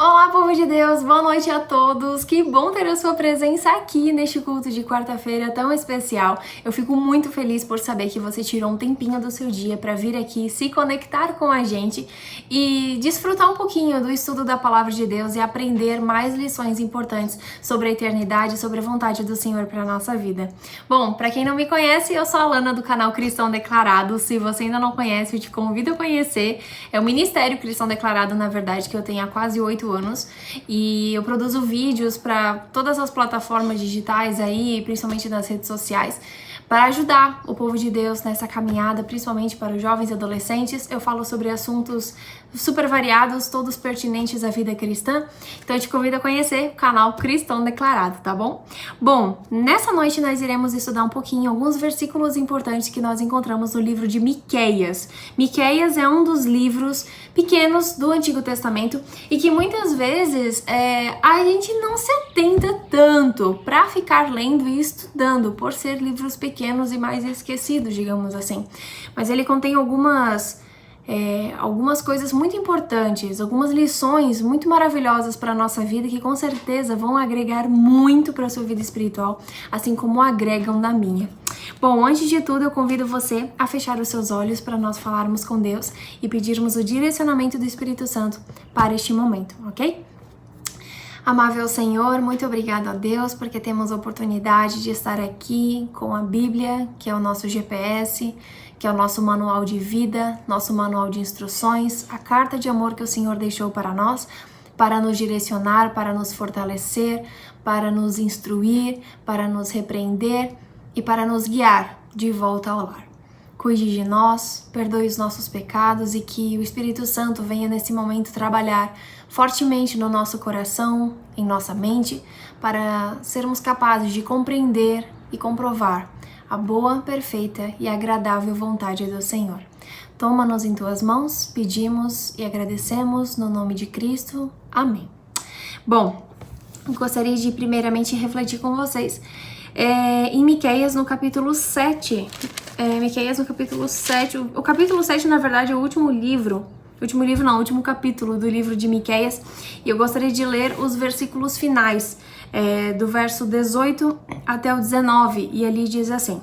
Olá, povo de Deus, boa noite a todos. Que bom ter a sua presença aqui neste culto de quarta-feira tão especial. Eu fico muito feliz por saber que você tirou um tempinho do seu dia para vir aqui se conectar com a gente e desfrutar um pouquinho do estudo da palavra de Deus e aprender mais lições importantes sobre a eternidade, sobre a vontade do Senhor para nossa vida. Bom, para quem não me conhece, eu sou a Lana do canal Cristão Declarado. Se você ainda não conhece, eu te convido a conhecer. É o Ministério Cristão Declarado, na verdade, que eu tenho há quase 8 anos e eu produzo vídeos para todas as plataformas digitais aí, principalmente nas redes sociais, para ajudar o povo de Deus nessa caminhada, principalmente para os jovens e adolescentes. Eu falo sobre assuntos super variados, todos pertinentes à vida cristã, então eu te convido a conhecer o canal Cristão Declarado, tá bom? Bom, nessa noite nós iremos estudar um pouquinho alguns versículos importantes que nós encontramos no livro de Miqueias. Miqueias é um dos livros pequenos do Antigo Testamento e que muitas vezes a gente não se atenta tanto para ficar lendo e estudando, por ser livros pequenos e mais esquecidos, digamos assim. Mas ele contém algumas coisas muito importantes, algumas lições muito maravilhosas para a nossa vida que com certeza vão agregar muito para a sua vida espiritual, assim como agregam na minha. Bom, antes de tudo, eu convido você a fechar os seus olhos para nós falarmos com Deus e pedirmos o direcionamento do Espírito Santo para este momento, ok? Amável Senhor, muito obrigada a Deus porque temos a oportunidade de estar aqui com a Bíblia, que é o nosso GPS, que é o nosso manual de vida, nosso manual de instruções, a carta de amor que o Senhor deixou para nós, para nos direcionar, para nos fortalecer, para nos instruir, para nos repreender e para nos guiar de volta ao lar. Cuide de nós, perdoe os nossos pecados e que o Espírito Santo venha nesse momento trabalhar fortemente no nosso coração, em nossa mente, para sermos capazes de compreender e comprovar a boa, perfeita e agradável vontade do Senhor. Toma-nos em tuas mãos, pedimos e agradecemos no nome de Cristo. Amém. Bom, gostaria de primeiramente refletir com vocês em Miqueias no capítulo 7. Miqueias no capítulo 7. O capítulo 7, na verdade, é o último capítulo do livro de Miqueias. E eu gostaria de ler os versículos finais, do verso 18 até o 19. E ali diz assim: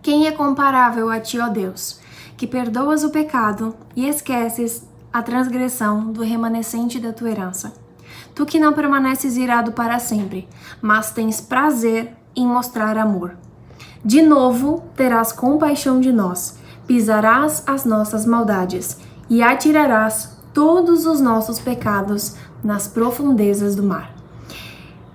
Quem é comparável a ti, ó Deus, que perdoas o pecado e esqueces a transgressão do remanescente da tua herança? Tu que não permaneces irado para sempre, mas tens prazer em mostrar amor. De novo terás compaixão de nós, pisarás as nossas maldades e atirarás todos os nossos pecados nas profundezas do mar.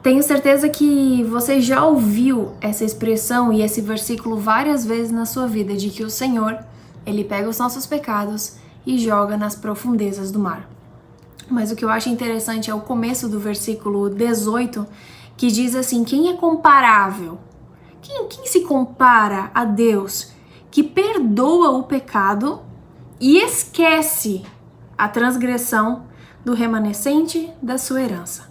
Tenho certeza que você já ouviu essa expressão e esse versículo várias vezes na sua vida, de que o Senhor, Ele pega os nossos pecados e joga nas profundezas do mar. Mas o que eu acho interessante é o começo do versículo 18, que diz assim: quem é comparável? Quem se compara a Deus, que perdoa o pecado e esquece a transgressão do remanescente da sua herança?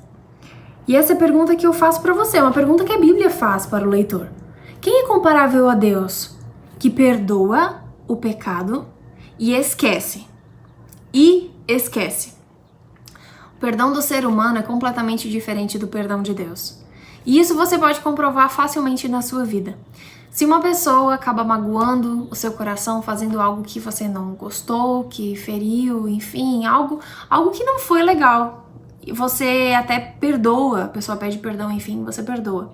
E essa é a pergunta que eu faço para você, é uma pergunta que a Bíblia faz para o leitor. Quem é comparável a Deus, que perdoa o pecado e esquece? O perdão do ser humano é completamente diferente do perdão de Deus. E isso você pode comprovar facilmente na sua vida. Se uma pessoa acaba magoando o seu coração, fazendo algo que você não gostou, que feriu, enfim, algo que não foi legal, e você até perdoa, a pessoa pede perdão, enfim, você perdoa.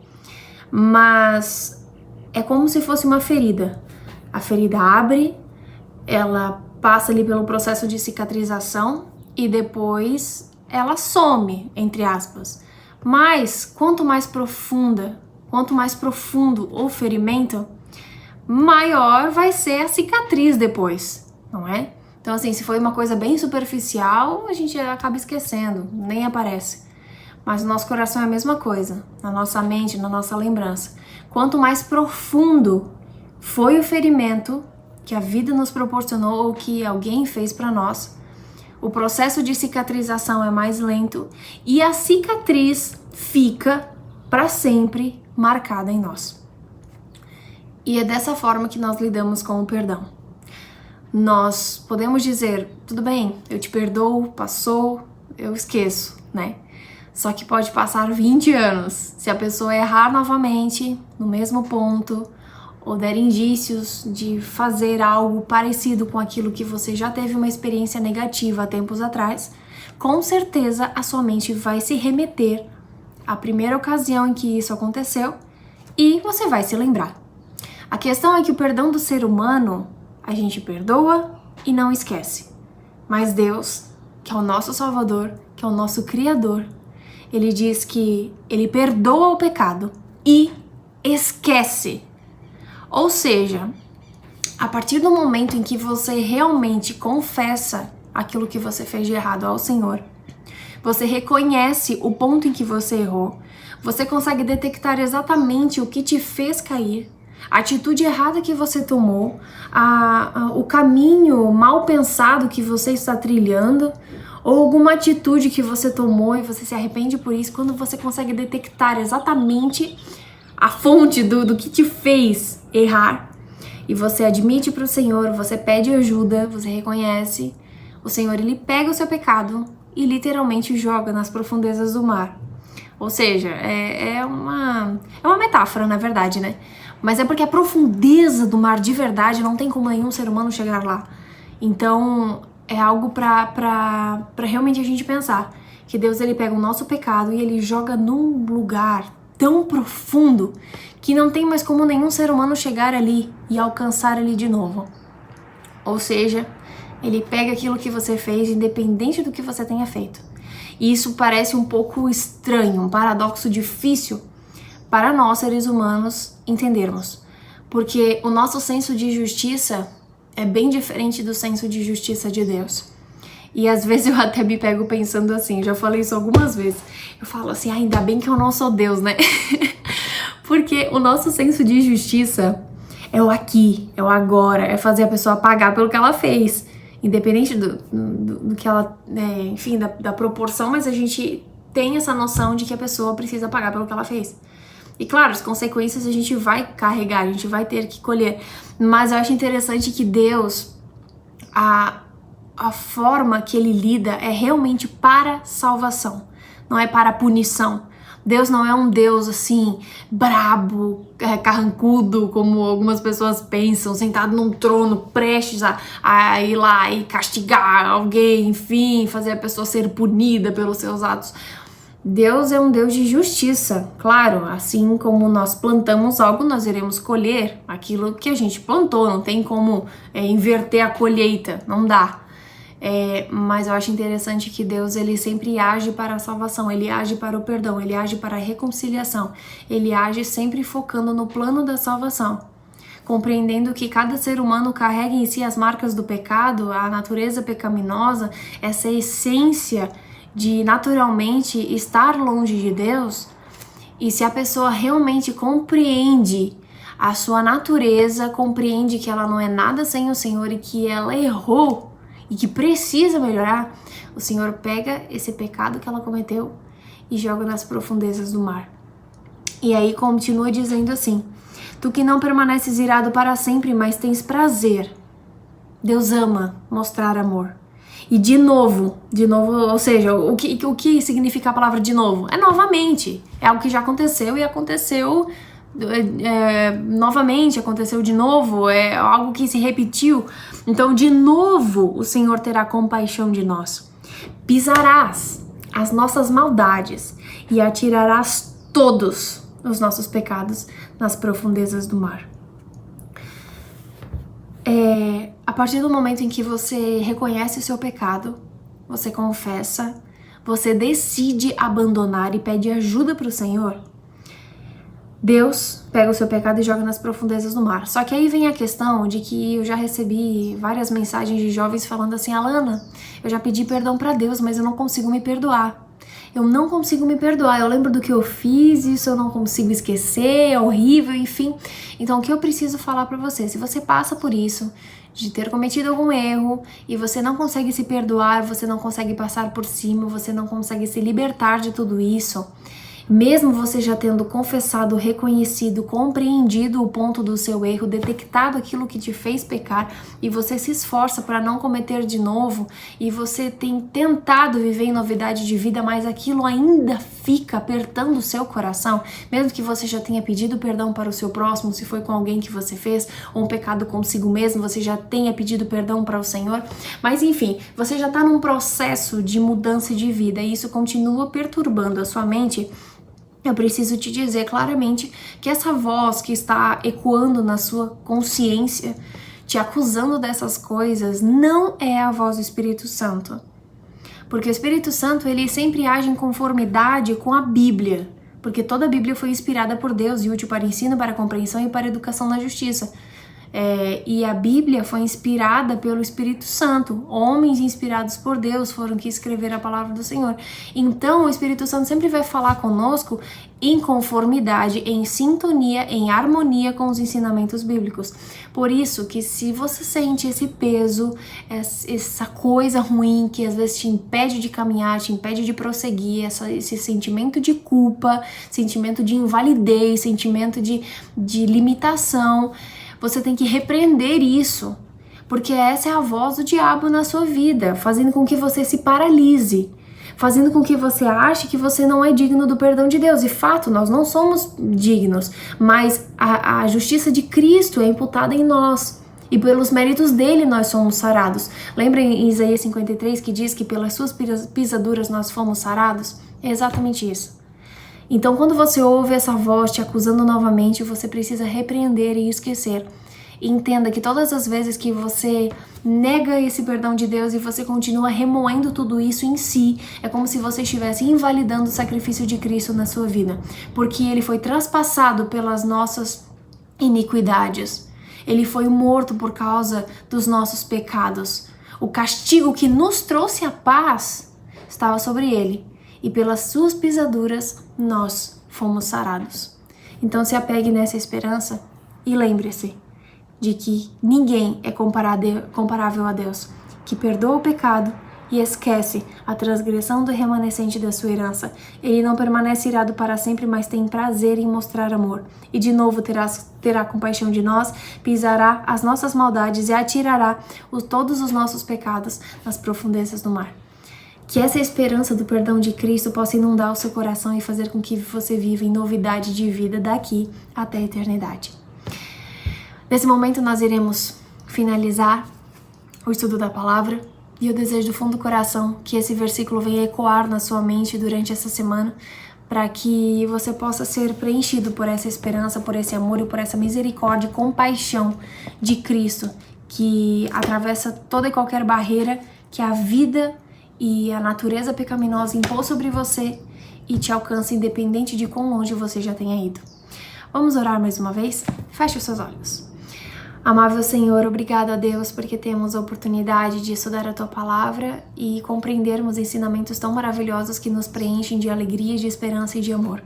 Mas é como se fosse uma ferida. A ferida abre, ela passa ali pelo processo de cicatrização e depois ela some, entre aspas. Mas quanto mais profundo o ferimento, maior vai ser a cicatriz depois, não é? Então assim, se foi uma coisa bem superficial, a gente acaba esquecendo, nem aparece. Mas no nosso coração é a mesma coisa, na nossa mente, na nossa lembrança. Quanto mais profundo foi o ferimento que a vida nos proporcionou ou que alguém fez para nós, o processo de cicatrização é mais lento e a cicatriz fica para sempre marcada em nós. E é dessa forma que nós lidamos com o perdão. Nós podemos dizer, tudo bem, eu te perdoo, passou, eu esqueço, né? Só que pode passar 20 anos. Se a pessoa errar novamente, no mesmo ponto, ou der indícios de fazer algo parecido com aquilo que você já teve uma experiência negativa há tempos atrás, com certeza a sua mente vai se remeter à primeira ocasião em que isso aconteceu e você vai se lembrar. A questão é que o perdão do ser humano, a gente perdoa e não esquece. Mas Deus, que é o nosso Salvador, que é o nosso Criador, ele diz que ele perdoa o pecado e esquece. Ou seja, a partir do momento em que você realmente confessa aquilo que você fez de errado ao Senhor, você reconhece o ponto em que você errou, você consegue detectar exatamente o que te fez cair, a atitude errada que você tomou, o caminho mal pensado que você está trilhando, ou alguma atitude que você tomou e você se arrepende por isso. Quando você consegue detectar exatamente a fonte do que te fez errar, e você admite para o Senhor, você pede ajuda, você reconhece, o Senhor ele pega o seu pecado e literalmente joga nas profundezas do mar. Ou seja, é uma metáfora, na verdade, né? Mas é porque a profundeza do mar de verdade não tem como nenhum ser humano chegar lá. Então, é algo pra realmente a gente pensar que Deus ele pega o nosso pecado e ele joga num lugar tão profundo que não tem mais como nenhum ser humano chegar ali e alcançar ali de novo. Ou seja, ele pega aquilo que você fez, independente do que você tenha feito. E isso parece um pouco estranho, um paradoxo difícil para nós, seres humanos, entendermos. Porque o nosso senso de justiça é bem diferente do senso de justiça de Deus. E às vezes eu até me pego pensando assim, já falei isso algumas vezes. Eu falo assim, ainda bem que eu não sou Deus, né? Porque o nosso senso de justiça é o aqui, é o agora, é fazer a pessoa pagar pelo que ela fez. Independente do que ela, enfim, da proporção, mas a gente tem essa noção de que a pessoa precisa pagar pelo que ela fez. E claro, as consequências a gente vai carregar, a gente vai ter que colher. Mas eu acho interessante que Deus, a forma que ele lida é realmente para salvação, não é para punição. Deus não é um Deus assim, brabo, carrancudo, como algumas pessoas pensam, sentado num trono, prestes a ir lá e castigar alguém, enfim, fazer a pessoa ser punida pelos seus atos. Deus é um Deus de justiça, claro, assim como nós plantamos algo, nós iremos colher aquilo que a gente plantou, não tem como inverter a colheita, não dá. Mas eu acho interessante que Deus ele sempre age para a salvação, ele age para o perdão, ele age para a reconciliação, ele age sempre focando no plano da salvação, compreendendo que cada ser humano carrega em si as marcas do pecado, a natureza pecaminosa, essa essência de naturalmente estar longe de Deus. E se a pessoa realmente compreende a sua natureza, compreende que ela não é nada sem o Senhor e que ela errou e que precisa melhorar, o Senhor pega esse pecado que ela cometeu e joga nas profundezas do mar. E aí continua dizendo assim: tu que não permaneces irado para sempre, mas tens prazer. Deus ama mostrar amor. E de novo, ou seja, o que significa a palavra de novo? É novamente, é algo que já aconteceu e aconteceu novamente, aconteceu de novo, é algo que se repetiu. Então, de novo, o Senhor terá compaixão de nós. Pisarás as nossas maldades e atirarás todos os nossos pecados nas profundezas do mar. A partir do momento em que você reconhece o seu pecado, você confessa, você decide abandonar e pede ajuda para o Senhor, Deus pega o seu pecado e joga nas profundezas do mar. Só que aí vem a questão de que eu já recebi várias mensagens de jovens falando assim: Alana, eu já pedi perdão para Deus, mas eu não consigo me perdoar. Eu não consigo me perdoar, eu lembro do que eu fiz, isso eu não consigo esquecer, é horrível, enfim. Então o que eu preciso falar pra você, se você passa por isso, de ter cometido algum erro, e você não consegue se perdoar, você não consegue passar por cima, você não consegue se libertar de tudo isso, Mesmo você já tendo confessado, reconhecido, compreendido o ponto do seu erro, detectado aquilo que te fez pecar, e você se esforça para não cometer de novo, e você tem tentado viver em novidade de vida, mas aquilo ainda fica apertando o seu coração, mesmo que você já tenha pedido perdão para o seu próximo, se foi com alguém que você fez, ou um pecado consigo mesmo, você já tenha pedido perdão para o Senhor, mas enfim, você já está num processo de mudança de vida, e isso continua perturbando a sua mente. Eu preciso te dizer claramente que essa voz que está ecoando na sua consciência, te acusando dessas coisas, não é a voz do Espírito Santo. Porque o Espírito Santo, ele sempre age em conformidade com a Bíblia. Porque toda a Bíblia foi inspirada por Deus e útil para ensino, para compreensão e para educação na justiça. E a Bíblia foi inspirada pelo Espírito Santo. Homens inspirados por Deus foram que escreveram a palavra do Senhor. Então, o Espírito Santo sempre vai falar conosco em conformidade, em sintonia, em harmonia com os ensinamentos bíblicos. Por isso que se você sente esse peso, essa coisa ruim que às vezes te impede de caminhar, te impede de prosseguir, esse sentimento de culpa, sentimento de invalidez, sentimento de limitação, você tem que repreender isso, porque essa é a voz do diabo na sua vida, fazendo com que você se paralise, fazendo com que você ache que você não é digno do perdão de Deus. E fato, nós não somos dignos, mas a justiça de Cristo é imputada em nós. E pelos méritos dele nós somos sarados. Lembra em Isaías 53 que diz que pelas suas pisaduras nós fomos sarados? É exatamente isso. Então, quando você ouve essa voz te acusando novamente, você precisa repreender e esquecer. E entenda que todas as vezes que você nega esse perdão de Deus e você continua remoendo tudo isso em si, é como se você estivesse invalidando o sacrifício de Cristo na sua vida. Porque ele foi traspassado pelas nossas iniquidades. Ele foi morto por causa dos nossos pecados. O castigo que nos trouxe a paz estava sobre ele. E pelas suas pisaduras, nós fomos sarados. Então se apegue nessa esperança e lembre-se de que ninguém é comparável a Deus, que perdoa o pecado e esquece a transgressão do remanescente da sua herança. Ele não permanece irado para sempre, mas tem prazer em mostrar amor. E de novo terá compaixão de nós, pisará as nossas maldades e atirará todos os nossos pecados nas profundezas do mar. Que essa esperança do perdão de Cristo possa inundar o seu coração e fazer com que você viva em novidade de vida daqui até a eternidade. Nesse momento nós iremos finalizar o estudo da palavra e eu desejo do fundo do coração que esse versículo venha ecoar na sua mente durante essa semana para que você possa ser preenchido por essa esperança, por esse amor e por essa misericórdia e compaixão de Cristo que atravessa toda e qualquer barreira que a vida e a natureza pecaminosa impôs sobre você e te alcança independente de quão longe você já tenha ido. Vamos orar mais uma vez? Feche os seus olhos. Amável Senhor, obrigado a Deus porque temos a oportunidade de estudar a Tua Palavra e compreendermos ensinamentos tão maravilhosos que nos preenchem de alegria, de esperança e de amor.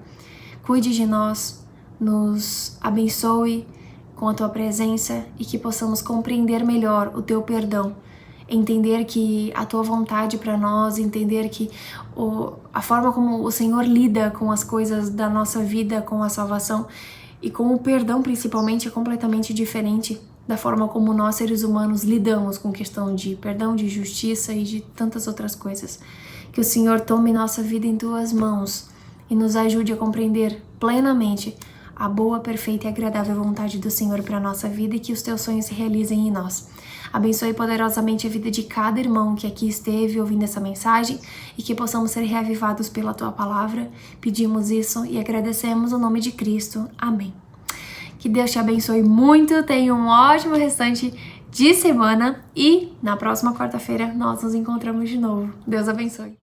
Cuide de nós, nos abençoe com a Tua presença e que possamos compreender melhor o Teu perdão, entender que a Tua vontade para nós, entender que a forma como o Senhor lida com as coisas da nossa vida, com a salvação e com o perdão principalmente é completamente diferente da forma como nós seres humanos lidamos com questão de perdão, de justiça e de tantas outras coisas. Que o Senhor tome nossa vida em Tuas mãos e nos ajude a compreender plenamente a boa, perfeita e agradável vontade do Senhor para a nossa vida e que os Teus sonhos se realizem em nós. Abençoe poderosamente a vida de cada irmão que aqui esteve ouvindo essa mensagem e que possamos ser reavivados pela Tua Palavra. Pedimos isso e agradecemos no nome de Cristo. Amém. Que Deus te abençoe muito, tenha um ótimo restante de semana e na próxima quarta-feira nós nos encontramos de novo. Deus abençoe.